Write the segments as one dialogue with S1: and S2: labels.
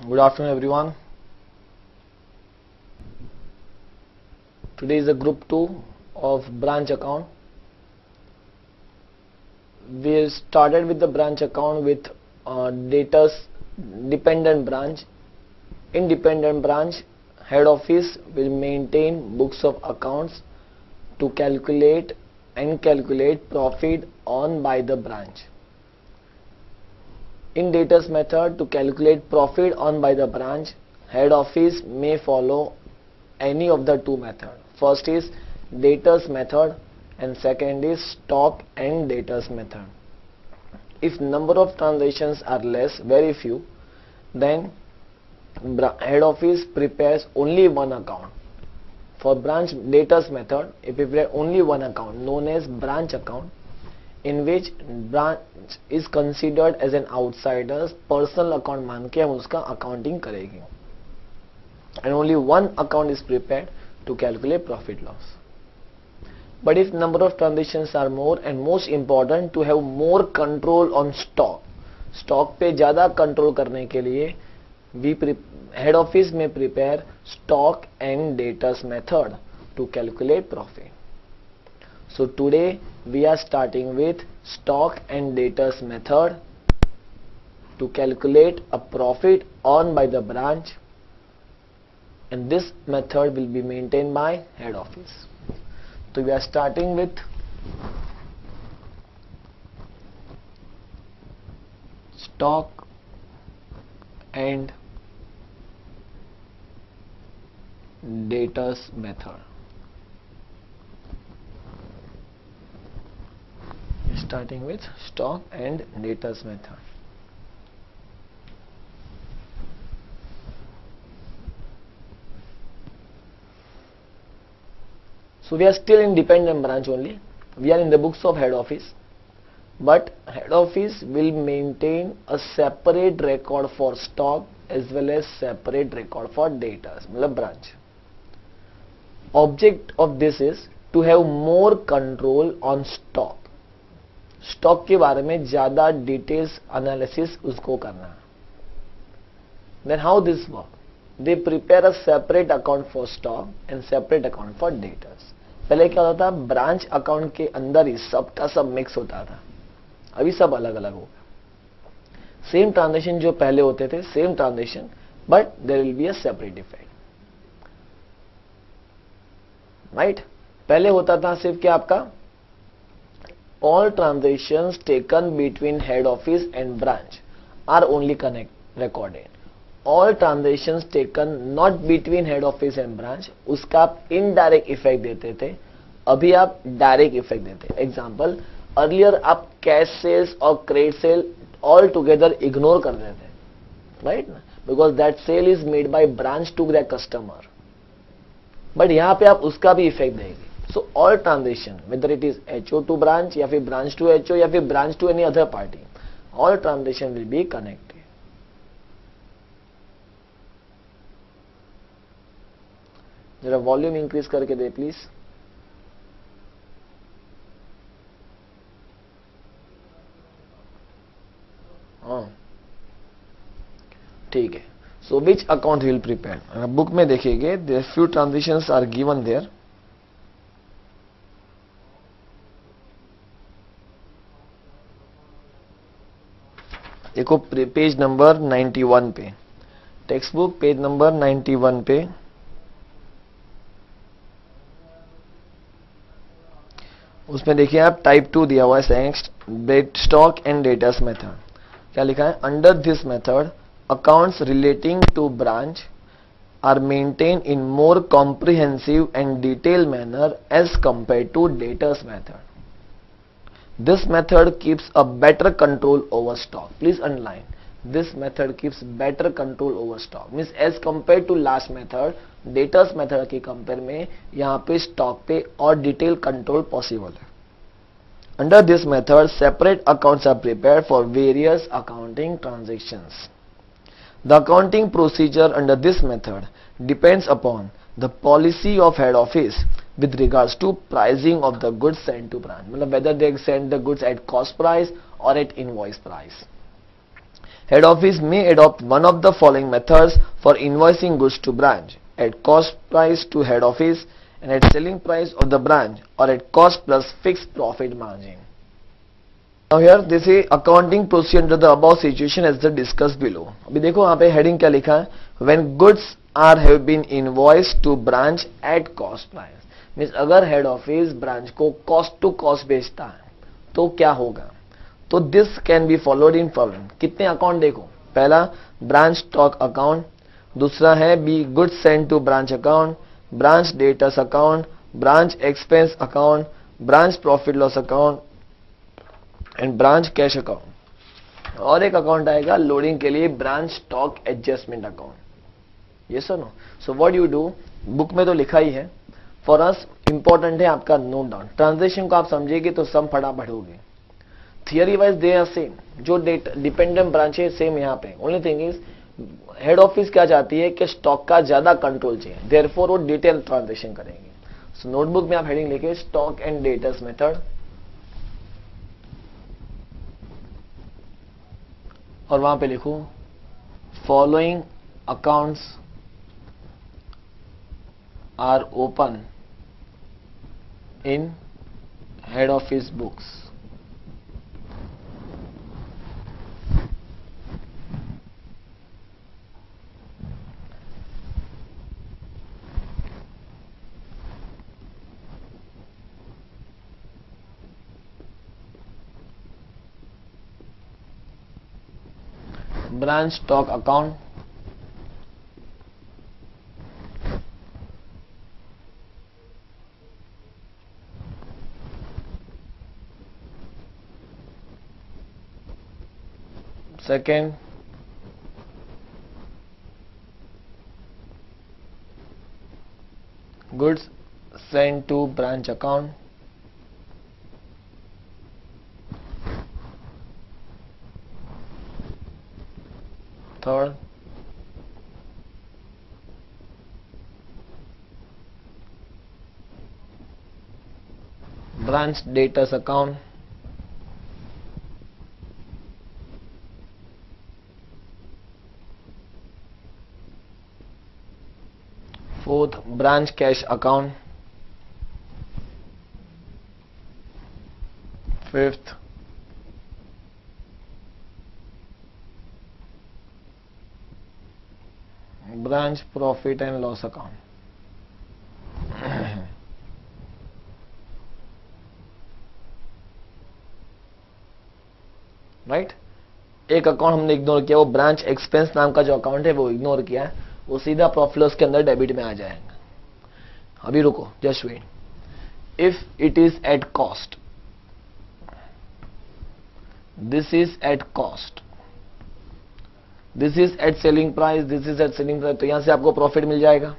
S1: Good afternoon, everyone. Today is the group 2 of branch account. We started with the branch account with data's dependent branch. In dependent branch, head office will maintain books of accounts to calculate profit on by the branch. In data's method, to calculate profit on by the branch, head office may follow any of the two methods. First is data's method and second is stock and data's method. If number of transactions are less, very few, then head office prepares only one account. For branch data's method, it prepares only one account known as branch account, in which branch is considered as an outsider's personal account मान के हम उसका accounting करेंगे, and only one account is prepared to calculate profit loss. But if number of transactions are more, and most important to have more control on stock पे ज़्यादा control करने के लिए head office may prepare stock and data's method to calculate profit. So today we are starting with stock and data's method to calculate a profit on by the branch, and this method will be maintained by head office. So we are starting with stock and data's method. Starting with stock and data's method. So we are still in dependent branch only. We are in the books of head office, but head office will maintain a separate record for stock as well as separate record for data, मतलब branch. Object of this is to have more control on stock. Stock के बारे में ज्यादा details analysis उसको करना है. Then how this work, they prepare a separate account for stock and separate account for debtors. पहले क्या होता था, ब्रांच अकाउंट के अंदर ही सबका सब मिक्स होता था, अभी सब अलग अलग हो गया. सेम ट्रांजेक्शन जो पहले होते थे, same transaction, but there will be a separate effect, right. पहले होता था सिर्फ क्या आपका, all transactions taken between head office and branch are only recorded. All transactions taken not between head office and branch, उसका आप indirect effect देते थे, अभी आप direct effect देते. Example, earlier आप cash sales और credit sale all together ignore कर देते, right? Because that sale is made by branch to their customer. But यहाँ पे आप उसका भी effect देंगे. So all transaction, whether it is HO to branch या फिर branch to HO या फिर branch to any other party, all transaction will be connected. जरा वॉल्यूम इंक्रीज करके दे प्लीज. हाँ ठीक है. So which account will prepare? Book में देखिएगे, there few transitions are given there. देखो पेज नंबर 91 पे, टेक्स्ट बुक पेज नंबर 91 पे उसमें देखिए आप टाइप 2 दिया हुआ है, स्टॉक एंड डेटास मेथड. क्या लिखा है, under this method accounts relating to branch are maintain in more comprehensive and detail manner as compare to debtors method. This method keeps a better control over stock. Please underline, this method keeps better control over stock. Means as compared to last method, data's method के compare में यहाँ पे stock पे और detail control possible है. Under this method, separate accounts are prepared for various accounting transactions. The accounting procedure under this method depends upon the policy of head office with regards to pricing of the goods sent to branch, मतलब whether they send the goods at cost price or at invoice price. Head office may adopt one of the following methods for invoicing goods to branch: at cost price to head office, and at selling price of the branch, or at cost plus fixed profit margin. Now here they say accounting proceed under the above situation as the discussed below. अभी देखो यहाँ पे heading क्या लिखा है, when goods are have been invoiced to branch at cost price. Means अगर head office branch को cost to cost बेचता है तो क्या होगा. तो this can be followed in following. कितने अकाउंट देखो, पहला ब्रांच स्टॉक अकाउंट, दूसरा है बी goods send to branch account, branch debtors account, branch expense account, branch profit loss account and branch cash account. और एक अकाउंट आएगा लोडिंग के लिए, ब्रांच स्टॉक एडजस्टमेंट अकाउंट. ये सुनो. So what you do, book में तो लिखा ही है, फॉर अस इंपॉर्टेंट है आपका नोट डाउन. ट्रांजेक्शन को आप समझेगी तो सम फटाफट होगी. Theory wise they are same, जो डिपेंडेंट ब्रांच है सेम यहाँ पे. Only thing is head office क्या चाहती है कि स्टॉक का ज्यादा कंट्रोल चाहिए, देयरफॉर वो डिटेल ट्रांजेक्शन करेंगे. सो नोटबुक में आप हेडिंग लिखे स्टॉक एंड डेटर्स मेथड, और वहां पे लिखो following accounts are open in head office books. Branch stock account, second goods sent to branch account, third branch debtors account, fourth branch cash account, fifth branch profit and loss account. Right. एक account हमने ignore किया, वो branch expense नाम का जो account है वो ignore किया है, वो सीधा प्रॉफिट लॉस के अंदर डेबिट में आ जाएगा. अभी रुको, just wait. If it is at cost, this is at cost, this is at selling price, this is at selling price, तो यहां से आपको प्रॉफिट मिल जाएगा.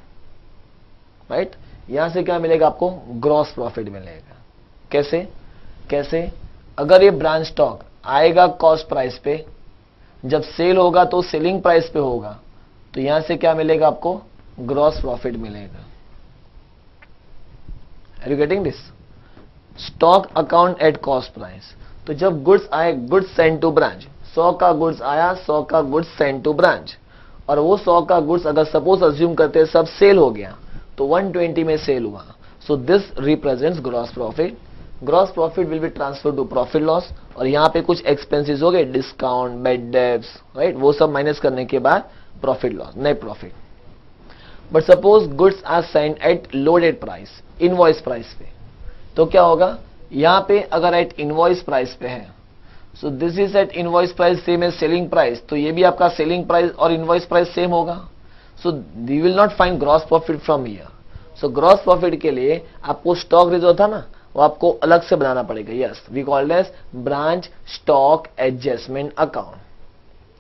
S1: राइट. यहां से क्या मिलेगा आपको, ग्रॉस प्रॉफिट मिलेगा. कैसे कैसे, अगर ये ब्रांच स्टॉक आएगा कॉस्ट प्राइस पे, जब सेल होगा तो सेलिंग प्राइस पे होगा, तो यहां से क्या मिलेगा आपको, ग्रॉस प्रॉफिट मिलेगा. Are you getting this. Stock account at cost price, तो जब गुड्स आए, गुड्स सेंड टू ब्रांच, 100 का गुड्स आया, 100 का गुड्स सेंड टू ब्रांच, और वो 100 का गुड्स अगर सपोज अज्यूम करते हैं सब सेल हो गया, तो 120 में सेल हुआ. So this represents gross profit. Gross profit will be transfer to profit loss, और यहाँ पे कुछ एक्सपेंसेस हो गए, डिस्काउंट, बैड डेब्ट्स, राइट, वो सब माइनस करने के बाद profit loss, net profit. But suppose goods are send at loaded price, invoice price पे, तो क्या होगा, यहाँ पे अगर एट इनवॉइस प्राइस पे है, so this is at invoice price same as selling price, तो ये भी आपका सेलिंग प्राइस और इनवॉइस प्राइस सेम होगा. So we will not find gross profit from here. So gross profit के लिए आपको स्टॉक रिजर्व था ना, वो आपको अलग से बनाना पड़ेगा. Yes, we called as branch stock adjustment account.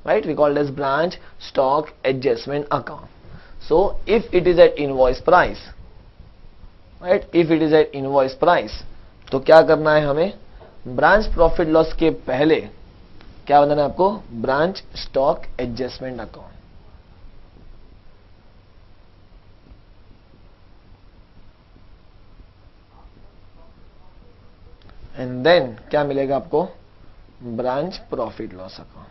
S1: Right, we called as branch stock adjustment account. So if it is at invoice price, right, if it is at invoice price, तो क्या करना है हमें, ब्रांच प्रॉफिट लॉस के पहले क्या बनाना है आपको, branch stock adjustment account. And then क्या मिलेगा आपको, ब्रांच प्रॉफिट लॉस अकाउंट.